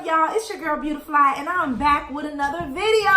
up, y'all? It's your girl Beautiflyy, and I'm back with another video.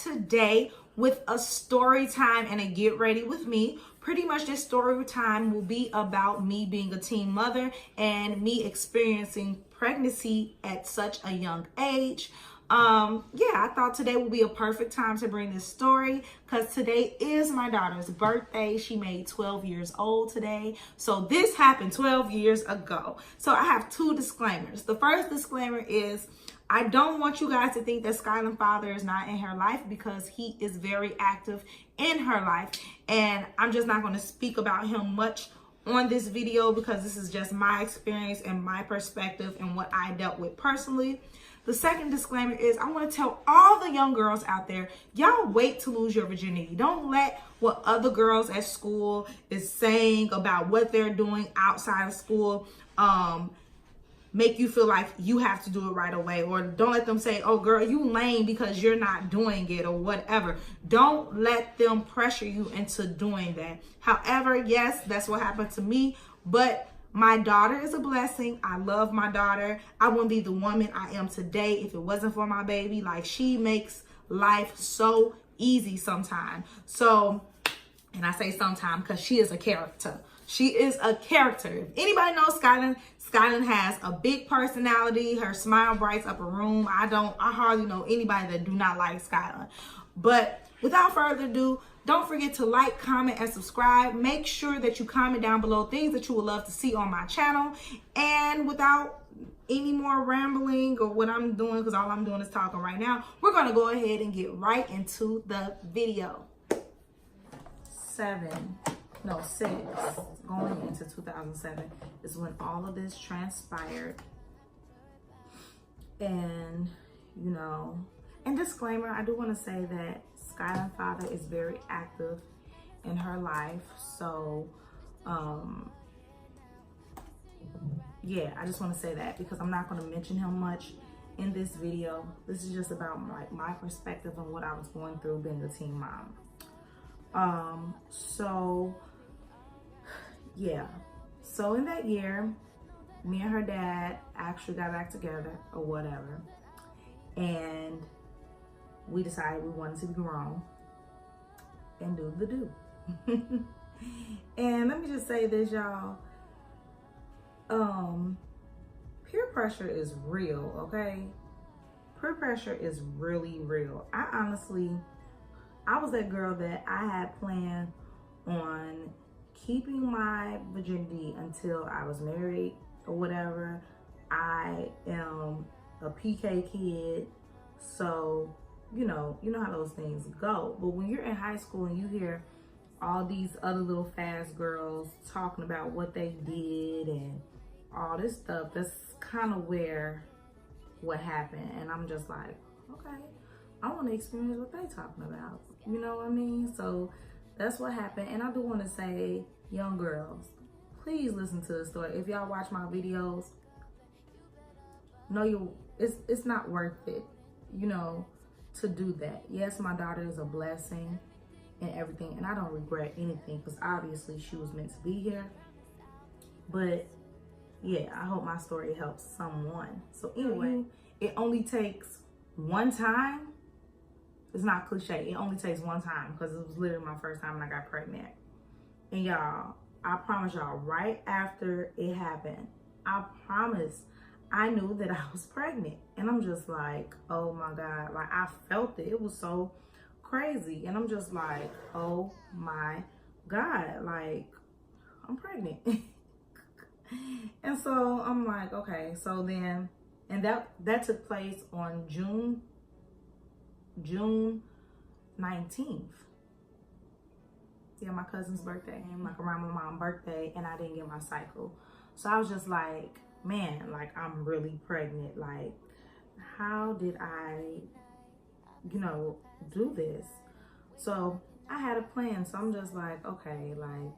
Today with a story time and a get ready with me. Pretty much this story time will be about me being a teen mother and me experiencing pregnancy at such a young age. Yeah, I thought today would be a perfect time to bring this story because today is my daughter's birthday. She made 12 years old today. So this happened 12 years ago. So I have two disclaimers. The first disclaimer is I don't want you guys to think that Skyland's father is not in her life, because he is very active in her life. And I'm just not going to speak about him much on this video because this is just my experience and my perspective and what I dealt with personally. The second disclaimer is I want to tell all the young girls out there, y'all wait to lose your virginity. Don't let what other girls at school is saying about what they're doing outside of school make you feel like you have to do it right away. Or don't let them say, oh girl, you lame because you're not doing it or whatever. Don't let them pressure you into doing that. However, yes, that's what happened to me, but my daughter is a blessing. I love my daughter. I wouldn't be the woman I am today if it wasn't for my baby. Like, she makes life so easy sometimes. So, and I say sometimes because she is a character. She is a character. If anybody knows Skyland has a big personality. Her smile brights up a room. I hardly know anybody that do not like Skyland. But without further ado, don't forget to like, comment, and subscribe. Make sure that you comment down below things that you would love to see on my channel. And without any more rambling or what I'm doing, because all I'm doing is talking right now, we're going to go ahead and get right into the video. 6, going into 2007 is when all of this transpired. And, you know, and disclaimer, I do want to say that Skyland's father is very active in her life. So, yeah, I just want to say that because I'm not going to mention him much in this video. This is just about my perspective on what I was going through being a teen mom. Yeah, so in that year, me and her dad actually got back together or whatever, and we decided we wanted to be grown and do the do. And let me just say this, y'all, peer pressure is real, okay? Peer pressure is really real. I was that girl that I had planned on keeping my virginity until I was married or whatever. I am a PK kid, so you know how those things go. But when you're in high school and you hear all these other little fast girls talking about what they did and all this stuff, that's kind of what happened. And I'm just like, okay, I want to experience what they talking about. You know what I mean? So that's what happened. And I do want to say, young girls, please listen to the story. If y'all watch my videos, it's not worth it, you know, to do that. Yes, my daughter is a blessing and everything, and I don't regret anything because obviously she was meant to be here. But yeah, I hope my story helps someone. So anyway, it only takes one time. It's not cliche. It only takes one time because it was literally my first time when I got pregnant. And y'all, I promise y'all, right after it happened, I promise I knew that I was pregnant. And I'm just like, oh my God. Like, I felt it. It was so crazy. And I'm just like, oh my God. Like, I'm pregnant. And so I'm like, okay. So then, and that took place on June 19th. Yeah, my cousin's birthday, like around my mom's birthday, and I didn't get my cycle. So I was just like, man, like, I'm really pregnant. Like, how did I you know, do this. So I had a plan. So I'm just like, okay, like,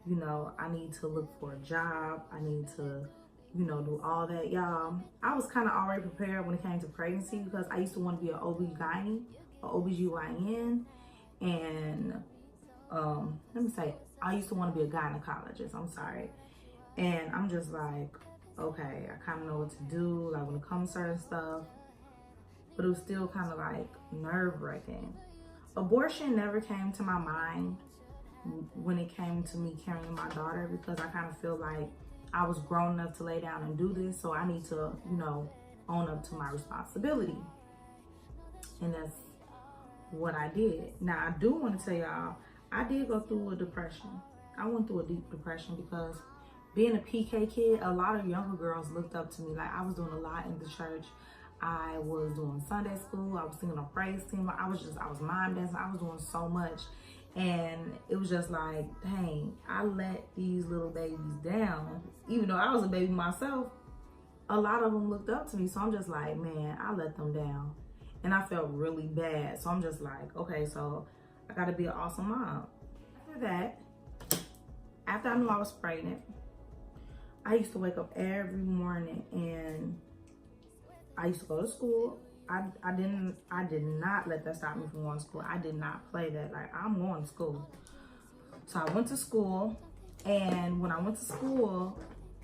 you know, I need to look for a job. I need to, you know, do all that. Y'all, I was kind of already prepared when it came to pregnancy because I used to want to be an OBGYN, and let me say, I used to want to be a gynecologist. I'm sorry. And I'm just like, okay, I kind of know what to do, like when it comes to certain stuff, but it was still kind of like nerve-wracking. Abortion never came to my mind when it came to me carrying my daughter, because I kind of feel like I was grown enough to lay down and do this, so I need to, you know, own up to my responsibility. And that's what I did. Now, I do want to tell y'all, I did go through a depression. I went through a deep depression because being a PK kid, a lot of younger girls looked up to me. Like, I was doing a lot in the church. I was doing Sunday school. I was singing on praise team. I was mime dancing. I was doing so much. And it was just like, dang, I let these little babies down. Even though I was a baby myself, a lot of them looked up to me. So I'm just like, man, I let them down. And I felt really bad. So I'm just like, okay, so I got to be an awesome mom. After that, after I knew I was pregnant, I used to wake up every morning and I used to go to school. I did not let that stop me from going to school. I did not play that. Like, I'm going to school. So I went to school, and when I went to school,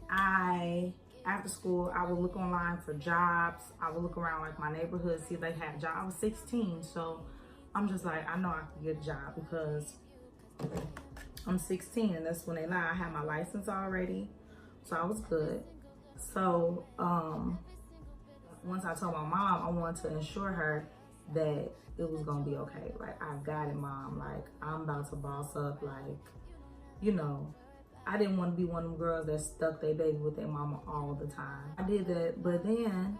after school, I would look online for jobs. I would look around like my neighborhood, see if they had jobs. I was 16, so I'm just like, I know I can get a job because I'm 16, and that's when they lie. I had my license already, so I was good. So, once I told my mom, I wanted to ensure her that it was gonna be okay. Like, I got it, mom. Like, I'm about to boss up. Like, you know, I didn't want to be one of them girls that stuck their baby with their mama all the time. I did that, but then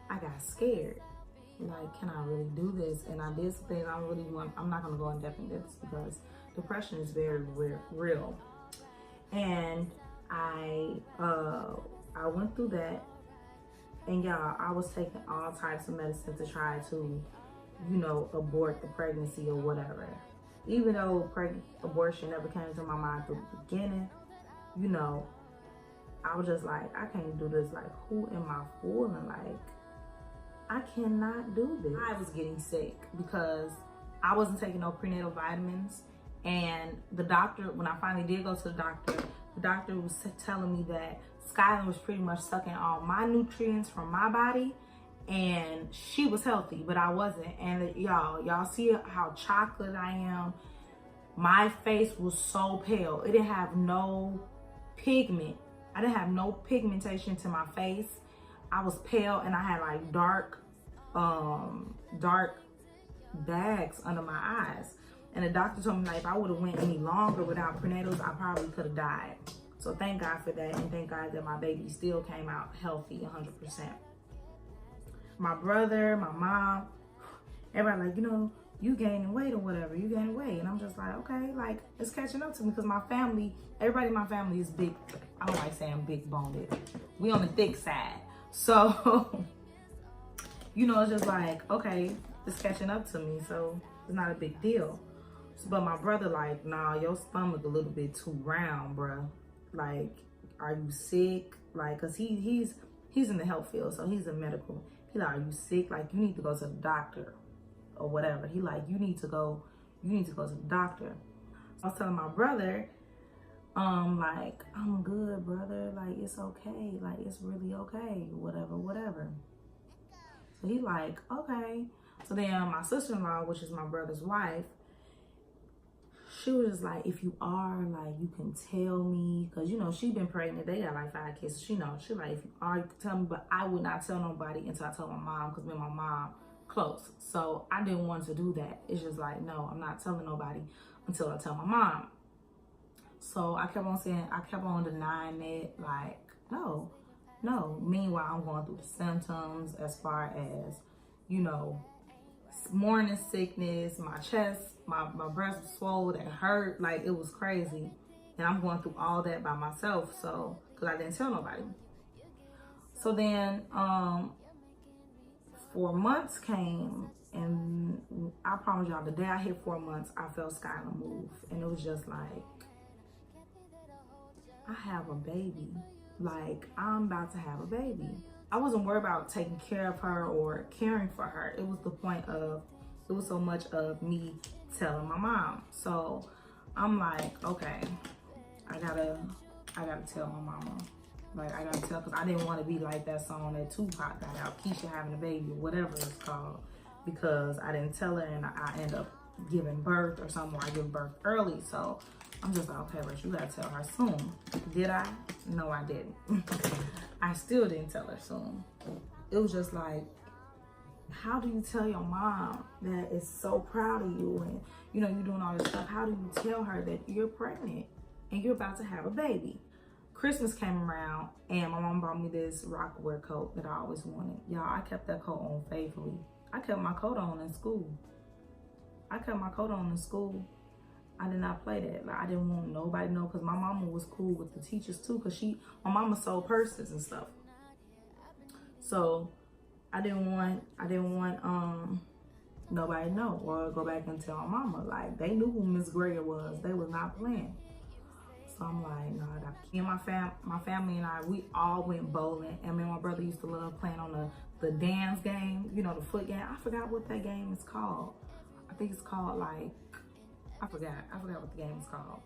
I got scared. Like, can I really do this? And I did some things I'm not gonna go in depth in this because depression is very real. And I went through that. And y'all, I was taking all types of medicine to try to, you know, abort the pregnancy or whatever. Even though abortion never came to my mind from the beginning, you know, I was just like, I can't do this. Like, who am I fooling? Like, I cannot do this. I was getting sick because I wasn't taking no prenatal vitamins. And the doctor, when I finally did go to the doctor was telling me that Skylar was pretty much sucking all my nutrients from my body, and she was healthy, but I wasn't. And y'all see how chocolate I am? My face was so pale. It didn't have no pigment. I didn't have no pigmentation to my face. I was pale, and I had like dark bags under my eyes. And the doctor told me, like, if I would have went any longer without prenatals, I probably could have died. So thank God for that, and thank God that my baby still came out healthy 100%. My brother, my mom, everybody like, you know, you gaining weight or whatever, you gaining weight. And I'm just like, okay, like, it's catching up to me because my family, everybody in my family is big. I don't like saying big boned. We on the thick side. So, you know, it's just like, okay, it's catching up to me. So it's not a big deal. But my brother like, nah, your stomach a little bit too round, bruh. Like, are you sick? Like, cause he's in the health field, so he's a medical. He like, are you sick? Like, you need to go to the doctor or whatever. He like, you need to go to the doctor. I was telling my brother, like, I'm good, brother. Like, it's okay. Like, it's really okay. Whatever. So he like, okay. So then my sister-in-law, which is my brother's wife, she was just like, if you are, like, you can tell me. Because, you know, she been pregnant. They got, like, 5 kids. So she knows. She like, if you are, you can tell me. But I would not tell nobody until I told my mom. Because me and my mom close. So I didn't want to do that. It's just like, no, I'm not telling nobody until I tell my mom. So I kept on denying it. Like, no. Meanwhile, I'm going through the symptoms as far as, you know, morning sickness, my chest, my breast was swollen and hurt, like, it was crazy. And I'm going through all that by myself, so, because I didn't tell nobody. So then 4 months came, and I promise y'all, the day I hit 4 months, I felt Skylar move. And it was just like, I have a baby. Like, I'm about to have a baby. I wasn't worried about taking care of her or caring for her. It was the point of, it was so much of me telling my mom. So I'm like, okay, I gotta tell my mama. Like, I gotta tell, because I didn't want to be like that song that Tupac got out, Keisha having a baby, or whatever it's called, because I didn't tell her and I end up giving birth or something, or I give birth early. So I'm just like, okay, Rich, you gotta tell her soon. Did I? No, I didn't. I still didn't tell her soon. It was just like, how do you tell your mom that is so proud of you and, you know, you're doing all this stuff? How do you tell her that you're pregnant and you're about to have a baby? Christmas came around and my mom bought me this Rockaware coat that I always wanted. Y'all, I kept that coat on faithfully. I kept my coat on in school. I did not play that. Like, I didn't want nobody to know, because my mama was cool with the teachers too, because my mama sold purses and stuff. So I didn't want nobody to know, or go back and tell my mama. Like, they knew who Miss Greer was. They was not playing. So I'm like, no, me and my family and I, we all went bowling. And me and my brother used to love playing on the dance game, you know, the foot game. I forgot what that game is called. I think it's called, like, I forgot what the game is called.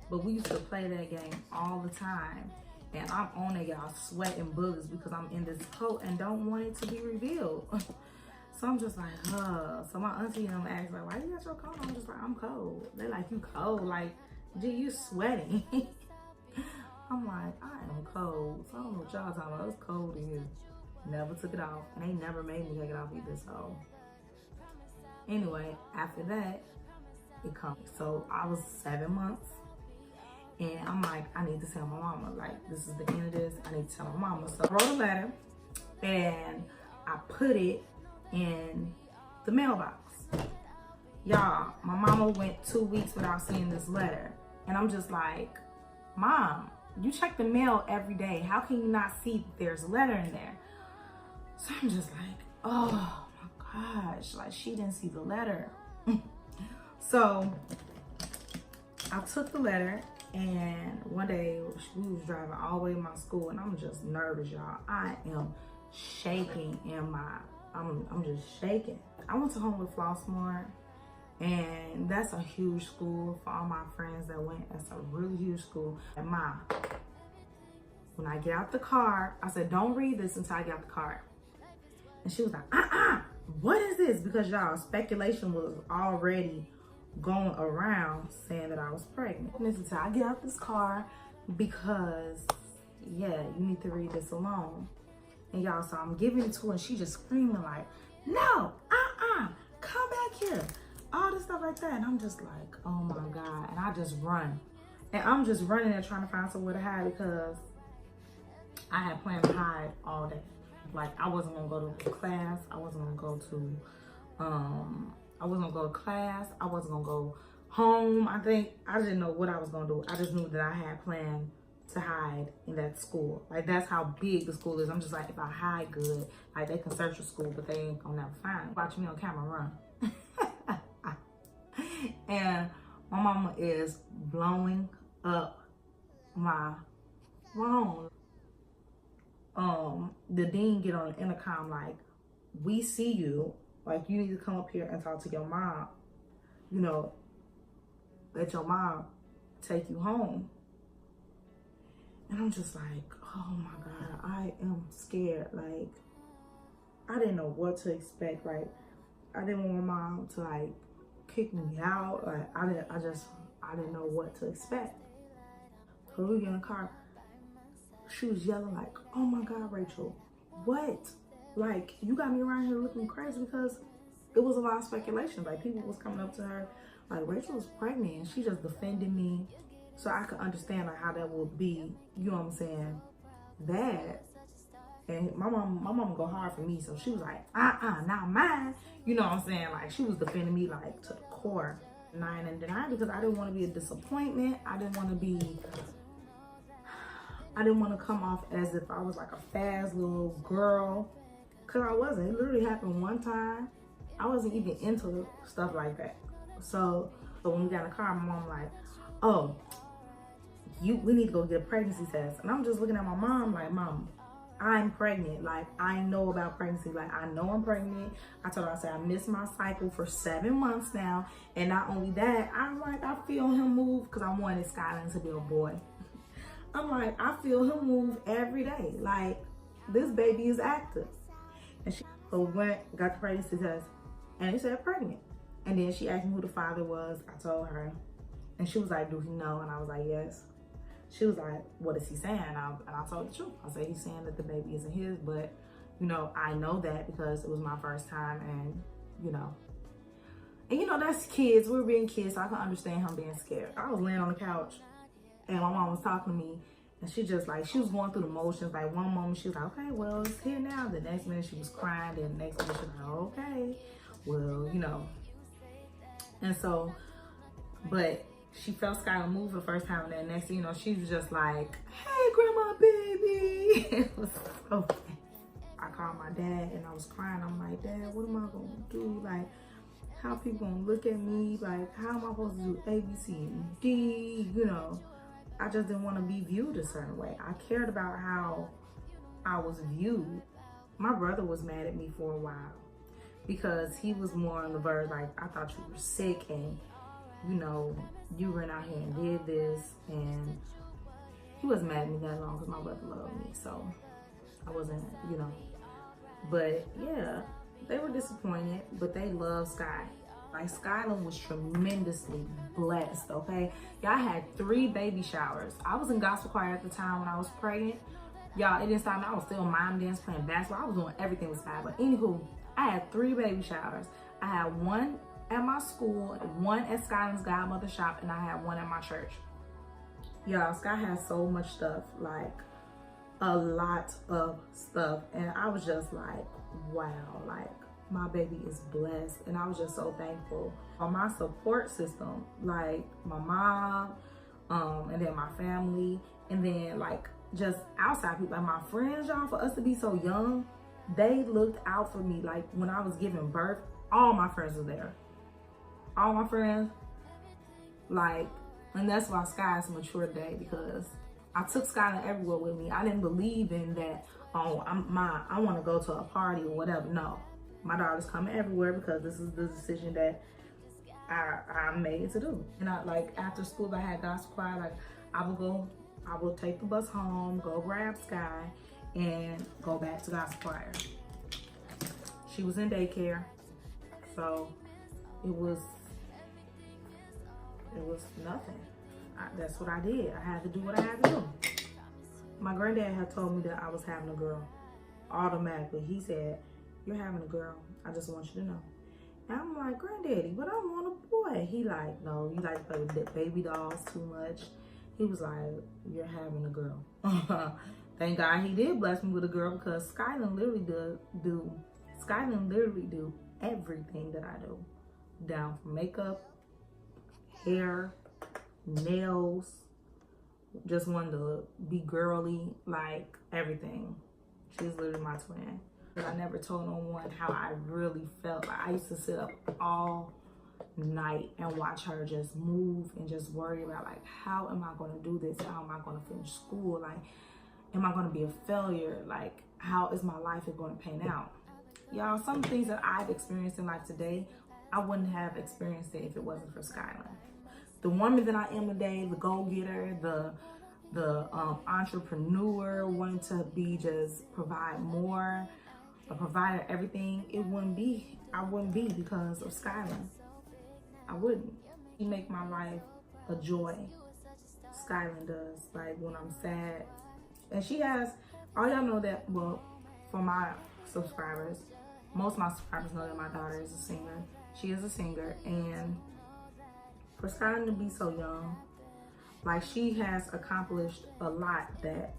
But we used to play that game all the time. And I'm on it, y'all, sweating boogers because I'm in this coat and don't want it to be revealed. So I'm just like, So my auntie and them asked, like, why you got your coat on? I'm just like, I'm cold. They're like, you cold? Like, gee, you sweating. I'm like, I am cold. So I don't know what y'all talking about. It's cold in here. Never took it off. And they never made me take it off either, so. Anyway, after that, it comes. So I was 7 months. And I'm like, I need to tell my mama. Like, this is the end of this. I need to tell my mama. So I wrote a letter. And I put it in the mailbox. Y'all, my mama went 2 weeks without seeing this letter. And I'm just like, Mom, you check the mail every day. How can you not see that there's a letter in there? So I'm just like, oh my gosh, like, she didn't see the letter. So I took the letter, and one day we was driving all the way to my school, and I'm just nervous, y'all. I am shaking in I'm just shaking. I went to Homewood Flossmoor, and that's a huge school for all my friends that went. That's a really huge school. And when I get out the car, I said, don't read this until I get out the car. And she was like, what is this? Because y'all, speculation was already going around saying that I was pregnant. Until I get out this car, because yeah, you need to read this alone. And y'all, so I'm giving it to her, and she just screaming like, no, come back here. All this stuff like that. And I'm just like, oh my God. And I just run. And I'm just running there trying to find somewhere to hide, because I had planned to hide all day. Like, I wasn't gonna go to class. I wasn't gonna go to class. I wasn't gonna go home. I didn't know what I was gonna do. I just knew that I had planned to hide in that school. Like, that's how big the school is. I'm just like, if I hide good, like, they can search the school, but they ain't gonna never find me. Watch me on camera run. And my mama is blowing up my phone. The dean get on the intercom like, we see you. Like, you need to come up here and talk to your mom. You know, let your mom take you home. And I'm just like, oh my God, I am scared. Like, I didn't know what to expect. Like, I didn't want my mom to, like, kick me out. Like, I didn't know what to expect. So we get in the car. She was yelling like, oh my God, Rachel, what? Like, you got me around here looking crazy, because it was a lot of speculation. Like, people was coming up to her like, Rachel was pregnant, and she just defended me. So I could understand, like, how that would be, you know what I'm saying, bad. And my mom go hard for me. So she was like, not mine. You know what I'm saying? Like, she was defending me, like, to the core. 9 and 9, because I didn't want to be a disappointment. I didn't want to come off as if I was like a fast little girl, Because I wasn't. It literally happened one time. I wasn't even into stuff like that. So when we got in the car, my mom like, oh, we need to go get a pregnancy test. And I'm just looking at my mom like, Mom, I'm pregnant. Like, I know about pregnancy. Like, I know I'm pregnant. I told her, I said, I missed my cycle for 7 months now. And not only that, I'm like, I feel him move, because I wanted Skyland to be a boy. I'm like, I feel him move every day. Like, this baby is active. And she went, got the pregnancy test, and they said pregnant. And then she asked me who the father was. I told her. And she was like, do he know? And I was like, yes. She was like, what is he saying? And I told the truth. I said, he's saying that the baby isn't his, but, you know, I know that because it was my first time, and, you know. And, you know, that's kids. We were being kids, so I can understand him being scared. I was laying on the couch, and my mom was talking to me, and she just, like, she was going through the motions. Like, one moment she was like, okay, well, it's here now. The next minute she was crying. Then the next minute she was like, okay, well, you know. And so, but she felt Skylar move the first time, and then next thing you know, she was just like, hey, grandma, baby. It was so funny. I called my dad, and I was crying. I'm like, Dad, what am I going to do? Like, how people going to look at me? Like, how am I supposed to do A, B, C, and D? You know, I just didn't want to be viewed a certain way. I cared about how I was viewed. My brother was mad at me for a while because he was more on the verge, like, I thought you were sick, and, you know, you ran out here and did this. And he wasn't mad at me that long because my brother loved me, so I wasn't, you know. But yeah, they were disappointed, but they love Sky. Like, Skyland was tremendously blessed, okay? Y'all had 3 baby showers. I was in gospel choir at the time when I was pregnant. Y'all, it didn't stop me. I was still mime dance, playing basketball. I was doing everything with Sky. But anywho, I had 3 baby showers. I had one at my school, one at Skyland's godmother shop, and I had one at my church. Y'all, Sky has so much stuff, like a lot of stuff. And I was just like, wow, like, my baby is blessed. And I was just so thankful for my support system, like my mom, and then my family, and then like just outside people, like my friends, y'all. For us to be so young, they looked out for me. Like, when I was giving birth, all my friends were there. All my friends, like, and that's why Sky is mature today, because I took Skyland everywhere with me. I didn't believe in that, oh, I want to go to a party or whatever. No, my daughter's coming everywhere because this is the decision that I made to do. And I, like, after school, I had gospel choir. Like, I would take the bus home, go grab Sky, and go back to gospel choir. She was in daycare, so it was nothing. That's what I did. I had to do what I had to do. My granddad had told me that I was having a girl. Automatically, he said, you're having a girl. I just want you to know. And I'm like, Granddaddy, but I want a boy. He like, no, you like to play with the baby dolls too much. He was like, you're having a girl. Thank God he did bless me with a girl, because Skyland literally do everything that I do. Down from makeup, hair, nails, just wanted to be girly, like everything. She's literally my twin. But I never told no one how I really felt. Like, I used to sit up all night and watch her just move and just worry about, like, how am I going to do this? How am I going to finish school? Like, am I going to be a failure? Like, how is my life going to pan out? Y'all, some things that I've experienced in life today, I wouldn't have experienced it if it wasn't for Skyland. The woman that I am today, the go-getter, the entrepreneur, wanting to be, just provide more, a provider, everything, I wouldn't be because of Skyland. I wouldn't. She make my life a joy. Skyland does. Like, when I'm sad. And she has, all y'all know that, well, for my subscribers, most of my subscribers know that my daughter is a singer. She is a singer, and for Skyland to be so young, like, she has accomplished a lot that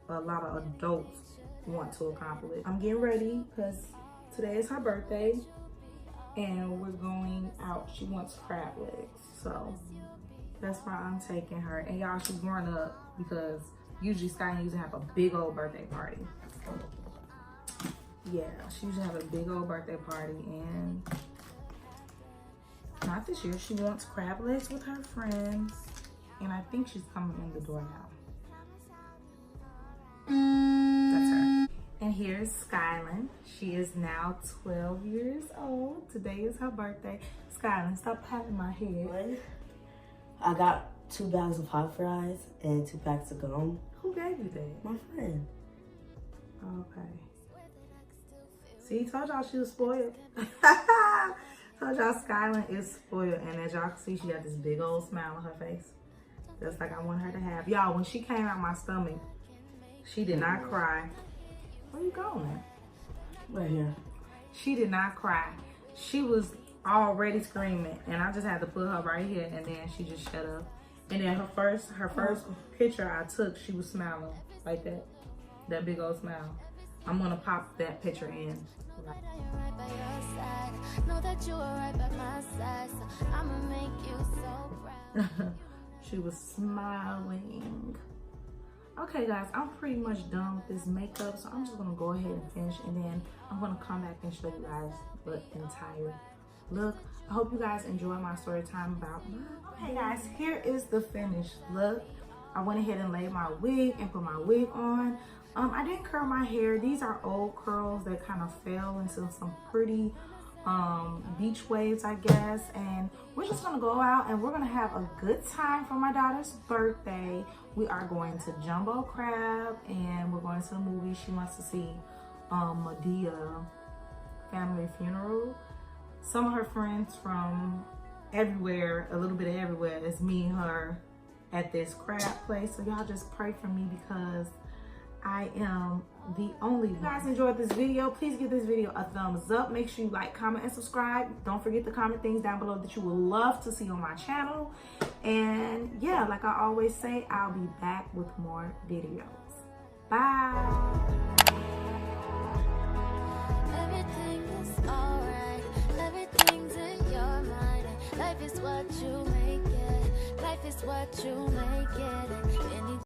a lot of adults want to accomplish. I'm getting ready because today is her birthday and we're going out. She wants crab legs, so that's why I'm taking her. And y'all, she's growing up, because usually Skyland used to have a big old birthday party. Yeah, she used to have a big old birthday party, and not this year. She wants crab legs with her friends, and I think she's coming in the door now. That's her. And here's Skylin. She is now 12 years old. Today is her birthday. Skylin, stop patting my head. I got 2 bags of hot fries and 2 packs of gum. Who gave you that? My friend. Okay. See, told y'all she was spoiled. Told y'all Skylin is spoiled. And as y'all can see, she got this big old smile on her face. Just like I want her to have. Y'all, when she came out my stomach, she did not cry. Where you going? Right here. She did not cry. She was already screaming, and I just had to put her right here, and then she just shut up. And then her first picture I took, she was smiling like that. That big old smile. I'm gonna pop that picture in. She was smiling. Okay guys, I'm pretty much done with this makeup, so I'm just gonna go ahead and finish, and then I'm gonna come back and show you guys the entire look. I hope you guys enjoy my story time about my... Okay guys, here is the finished look. I went ahead and laid my wig and put my wig on. I didn't curl my hair. These are old curls that kind of fell into some pretty beach waves, I guess. And we're just gonna go out and we're gonna have a good time for my daughter's birthday. We are going to Jumbo Crab and we're going to the movie. She wants to see Medea Family Funeral. Some of her friends from everywhere, a little bit of everywhere, is me and her at this crab place. So y'all just pray for me because I am the only one. If you guys enjoyed this video, please give this video a thumbs up. Make sure you like, comment, and subscribe. Don't forget to comment things down below that you would love to see on my channel. And yeah, like I always say, I'll be back with more videos. Bye. Everything is alright. Everything's in your mind. Life is what you make it. Life is what you make it.